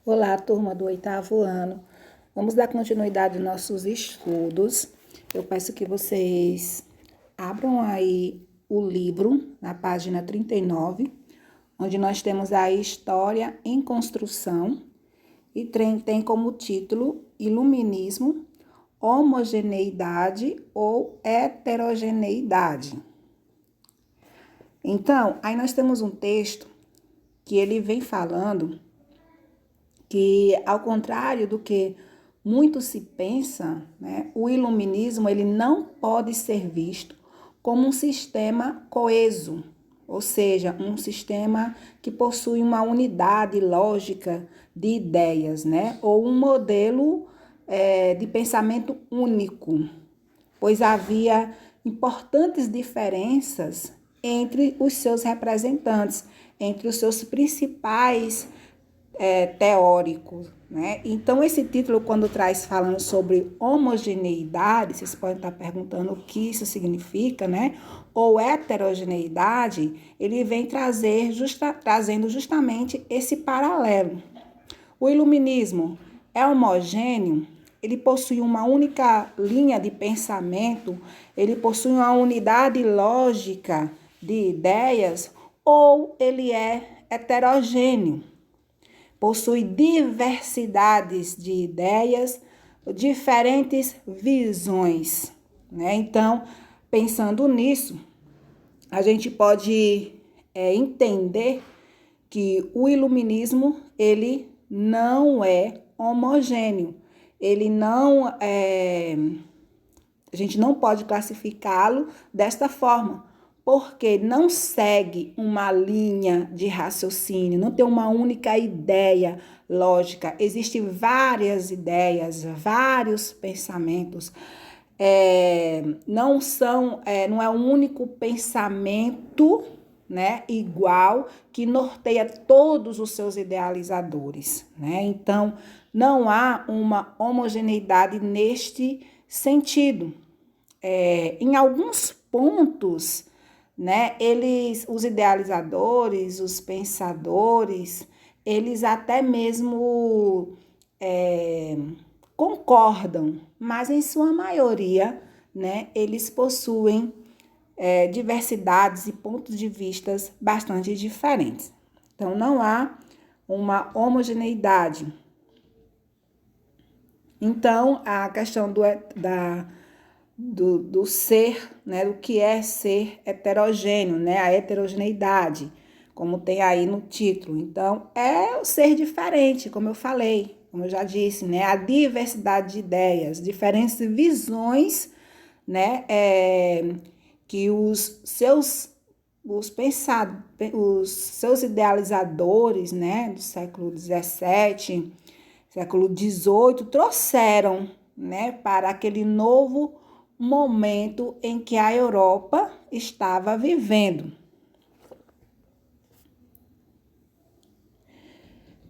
Olá, turma do 8º ano. Vamos dar continuidade aos nossos estudos. Eu peço que vocês abram aí o livro, na página 39, onde nós temos a História em Construção, e tem como título Iluminismo, Homogeneidade ou Heterogeneidade. Então, aí nós temos um texto que ele vem falando que, ao contrário do que muito se pensa, né, o iluminismo ele não pode ser visto como um sistema coeso, ou seja, um sistema que possui uma unidade lógica de ideias, né, ou um modelo de pensamento único, pois havia importantes diferenças entre os seus representantes, entre os seus principais teórico, né? Então, esse título, quando traz falando sobre homogeneidade, vocês podem estar perguntando o que isso significa, né? Ou heterogeneidade, ele vem trazendo justamente esse paralelo. O iluminismo é homogêneo, ele possui uma única linha de pensamento, ele possui uma unidade lógica de ideias, ou ele é heterogêneo, possui diversidades de ideias, diferentes visões, né? Então, pensando nisso, a gente pode entender que o iluminismo, ele não é homogêneo, ele não a gente não pode classificá-lo desta forma, porque não segue uma linha de raciocínio, não tem uma única ideia lógica. Existem várias ideias, vários pensamentos. Não é um único pensamento, né, igual, que norteia todos os seus idealizadores, né? Então, não há uma homogeneidade neste sentido. Em alguns pontos, né, os idealizadores, os pensadores, eles até mesmo concordam, mas em sua maioria, né, eles possuem diversidades e pontos de vistas bastante diferentes. Então, não há uma homogeneidade. Então, a questão do ser, né, do que é ser heterogêneo, né, a heterogeneidade, como tem aí no título. Então, é o ser diferente, como eu falei, como eu já disse, né, a diversidade de ideias, diferentes visões, né, que os seus idealizadores, né, do século XVII, século XVIII, trouxeram, né, para aquele novo momento em que a Europa estava vivendo.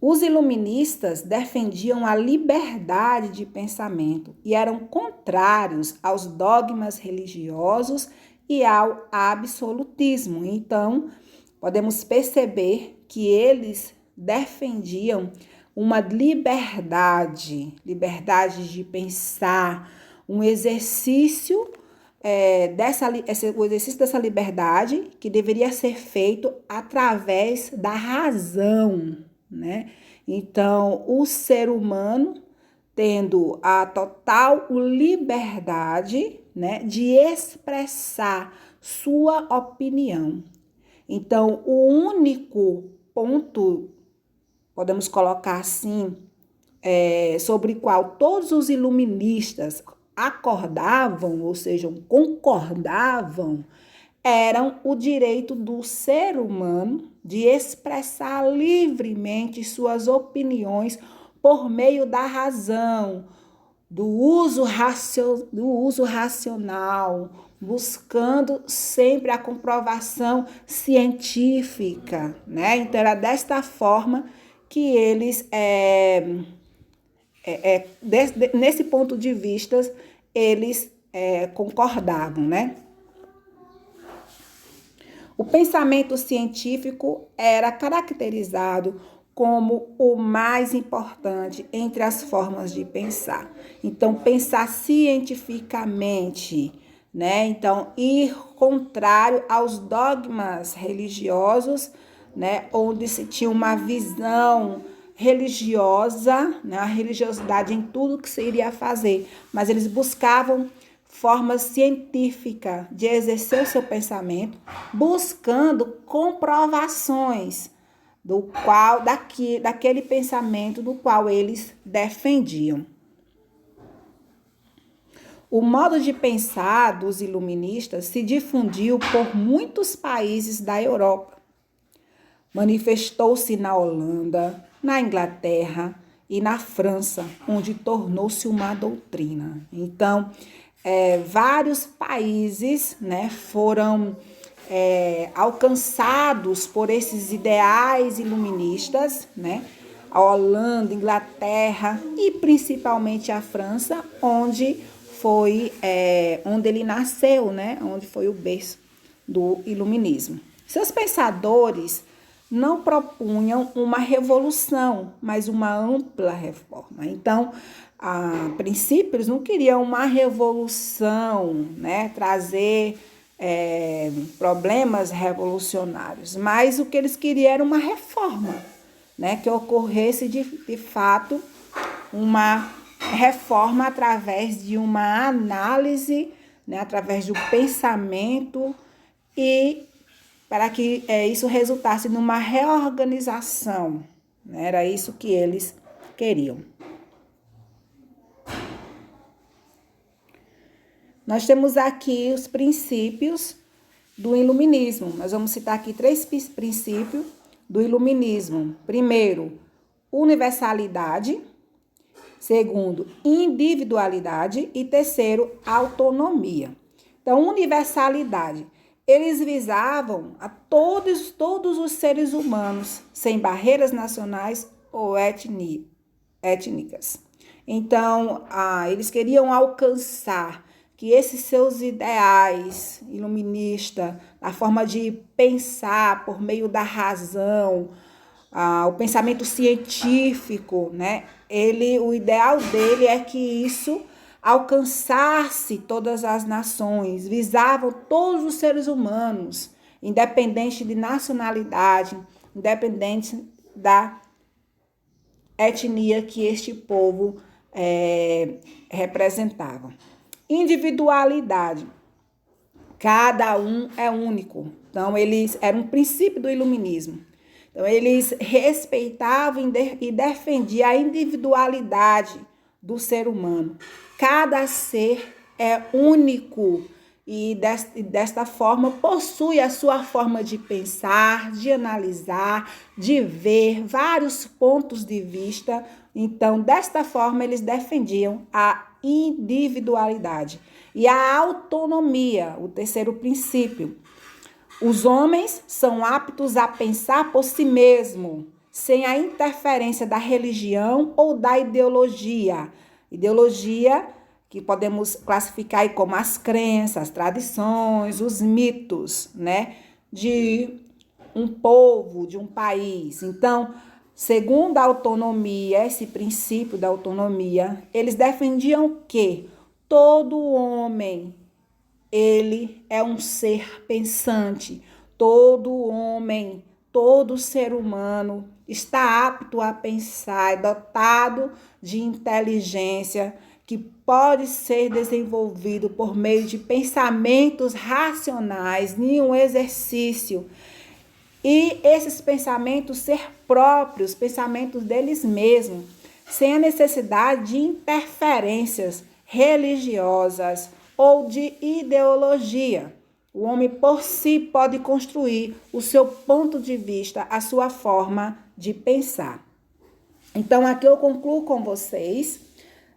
Os iluministas defendiam a liberdade de pensamento e eram contrários aos dogmas religiosos e ao absolutismo. Então, podemos perceber que eles defendiam uma liberdade de pensar, um exercício o exercício dessa liberdade que deveria ser feito através da razão, né? Então, o ser humano tendo a total liberdade, né, de expressar sua opinião. Então, o único ponto, podemos colocar assim, sobre o qual todos os iluministas acordavam, ou seja, concordavam, eram o direito do ser humano de expressar livremente suas opiniões por meio da razão, do uso racional, buscando sempre a comprovação científica, né? Então, era desta forma que eles, nesse ponto de vista, eles concordavam, né? O pensamento científico era caracterizado como o mais importante entre as formas de pensar. Então, pensar cientificamente, né? Então, ir contrário aos dogmas religiosos, né? Onde se tinha uma visão religiosa, né? A religiosidade em tudo que se iria fazer, mas eles buscavam forma científica de exercer o seu pensamento, buscando comprovações daquele pensamento do qual eles defendiam. O modo de pensar dos iluministas se difundiu por muitos países da Europa. Manifestou-se na Holanda, na Inglaterra e na França, onde tornou-se uma doutrina. Então, vários países, né, foram alcançados por esses ideais iluministas, né? A Holanda, Inglaterra e principalmente a França, onde ele nasceu, né? Onde foi o berço do iluminismo. Seus pensadores não propunham uma revolução, mas uma ampla reforma. Então, a princípio, eles não queriam uma revolução, né? Trazer problemas revolucionários, mas o que eles queriam era uma reforma, né? Que ocorresse de fato uma reforma através de uma análise, né? Através do pensamento e para que isso resultasse numa reorganização, né? Era isso que eles queriam. Nós temos aqui os princípios do iluminismo. Nós vamos citar aqui 3 princípios do iluminismo. Primeiro, universalidade. Segundo, individualidade. E terceiro, autonomia. Então, universalidade. Eles visavam a todos os seres humanos, sem barreiras nacionais ou étnicas. Então, eles queriam alcançar que esses seus ideais iluministas, a forma de pensar por meio da razão, o pensamento científico, né? O ideal dele é que isso alcançasse todas as nações, visavam todos os seres humanos, independente de nacionalidade, independente da etnia que este povo representava. Individualidade. Cada um é único. Então, era um princípio do iluminismo. Então, eles respeitavam e defendiam a individualidade do ser humano. Cada ser é único e desta forma possui a sua forma de pensar, de analisar, de ver vários pontos de vista. Então, desta forma, eles defendiam a individualidade e a autonomia, o terceiro princípio. Os homens são aptos a pensar por si mesmos, sem a interferência da religião ou da ideologia. Ideologia que podemos classificar aí como as crenças, as tradições, os mitos, né, de um povo, de um país. Então, segundo a autonomia, esse princípio da autonomia, eles defendiam que todo homem, ele é um ser pensante. Todo homem, todo ser humano está apto a pensar, é dotado de inteligência que pode ser desenvolvido por meio de pensamentos racionais, em um exercício. E esses pensamentos ser próprios, pensamentos deles mesmos, sem a necessidade de interferências religiosas ou de ideologia. O homem por si pode construir o seu ponto de vista, a sua forma de pensar. Então, aqui eu concluo com vocês,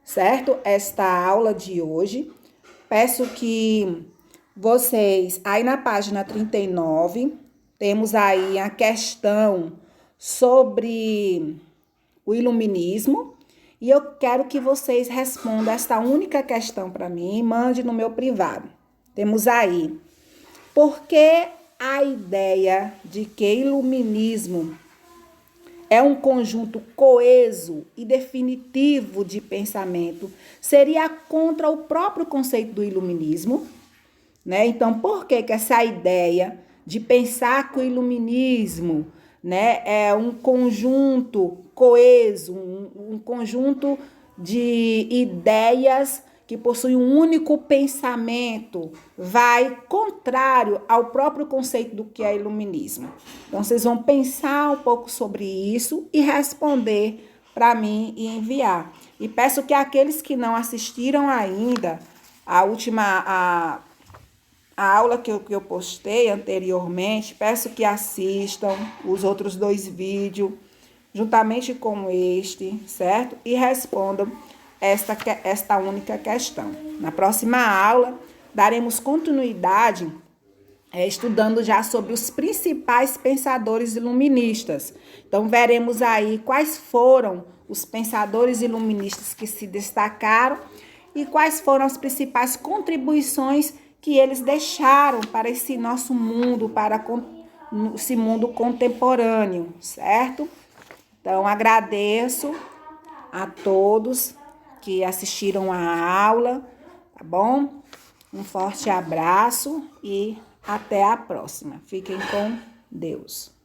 certo? Esta aula de hoje. Peço que vocês, aí na página 39, temos aí a questão sobre o iluminismo. E eu quero que vocês respondam esta única questão para mim e mande no meu privado. Temos aí, por que a ideia de que iluminismo é um conjunto coeso e definitivo de pensamento, seria contra o próprio conceito do iluminismo, né? Então, por que essa ideia de pensar que o iluminismo, né, é um conjunto coeso, um conjunto de ideias que possui um único pensamento, vai contrário ao próprio conceito do que é iluminismo? Então, vocês vão pensar um pouco sobre isso e responder para mim e enviar. E peço que aqueles que não assistiram ainda a aula que eu postei anteriormente, peço que assistam os outros 2 vídeos, juntamente com este, certo? E respondam esta única questão. Na próxima aula, daremos continuidade estudando já sobre os principais pensadores iluministas. Então, veremos aí quais foram os pensadores iluministas que se destacaram e quais foram as principais contribuições que eles deixaram para esse nosso mundo, para esse mundo contemporâneo, certo? Então, agradeço a todos que assistiram a aula, tá bom? Um forte abraço e até a próxima. Fiquem com Deus.